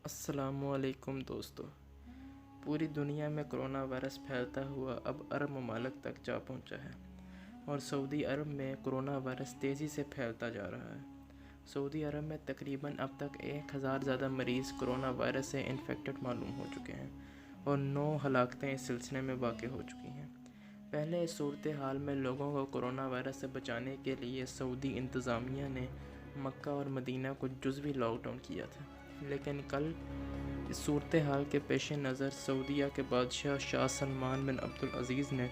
अस्सलामुअलैकुम दोस्तों। पूरी दुनिया में कोरोना वायरस फैलता हुआ अब अरब ममालिक तक जा पहुंचा है और सऊदी अरब में कोरोना वायरस तेज़ी से फैलता जा रहा है। सऊदी अरब में तकरीबन अब तक 1000 ज़्यादा मरीज़ कोरोना वायरस से इन्फेक्टेड मालूम हो चुके हैं और 9 हलाकतें इस सिलसिले में वाक़ हो चुकी हैं। पहले इस सूरत हाल में लोगों को कोरोना वायरस से बचाने के लिए सऊदी इंतज़ामिया ने मक्का और मदीना को जुज़वी लॉकडाउन किया था, लेकिन कल इस सूरत हाल के पेश नज़र सऊदीया के बादशाह शाह सलमान बिन अब्दुल अज़ीज़ ने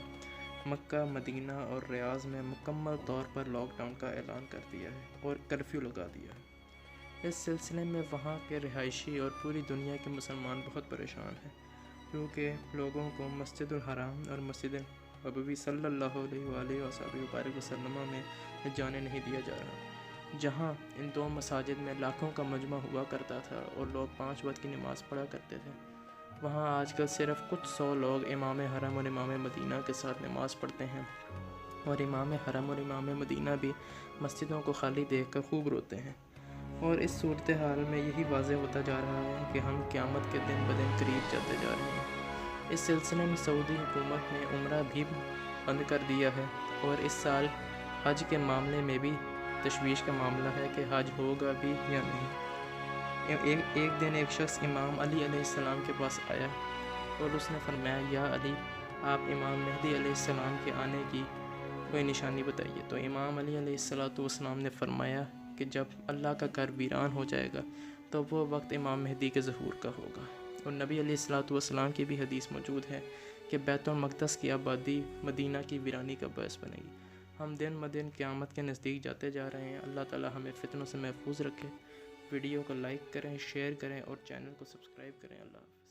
मक्का, मदीना और रियाज़ में मुकम्मल तौर पर लॉकडाउन का ऐलान कर दिया है और कर्फ्यू लगा दिया है। इस सिलसिले में वहाँ के रिहायशी और पूरी दुनिया के मुसलमान बहुत परेशान हैं, क्योंकि लोगों को मस्जिदुल हराम और मस्जिद नबवी सल्लल्लाहु अलैहि वसल्लम में जाने नहीं दिया जा रहा, जहाँ इन 2 मसाजिद में लाखों का मजमा हुआ करता था और लोग 5 वक्त की नमाज़ पढ़ा करते थे। वहाँ आजकल सिर्फ कुछ 100 लोग इमाम हरम और इमाम मदीना के साथ नमाज़ पढ़ते हैं और इमाम हरम और इमाम मदीना भी मस्जिदों को खाली देखकर खूब रोते हैं। और इस सूरत हाल में यही वाज़ेह होता जा रहा है कि हम क़यामत के दिन ब दिन करीब जाते जा रहे हैं। इस सिलसिले में सऊदी हुकूमत ने उम्रा भी बंद कर दिया है और इस साल हज के मामले में भी तशवीश का मामला है कि हज होगा भी या नहीं। एक दिन एक शख्स इमाम अली अलैहिस्सलाम के पास आया और उसने फरमाया, या अली, आप इमाम मेहदी अलैहिस्सलाम के आने की कोई निशानी बताइए। तो इमाम अली अलैहिस्सलाम ने फरमाया कि जब अल्लाह का घर वीरान हो जाएगा तो वो वक्त इमाम मेहदी के ज़हूर का होगा। और नबी अलैहिस्सलाम की भी हदीस मौजूद है कि बैतुल मक़दस की आबादी मदीना की वीरानी का बायस बनेगी। हम दिन ब दिन क़यामत के नज़दीक जाते जा रहे हैं। अल्लाह ताला हमें फितनों से महफूज रखे। वीडियो को लाइक करें, शेयर करें और चैनल को सब्सक्राइब करें। अल्लाह हाफ़िज़।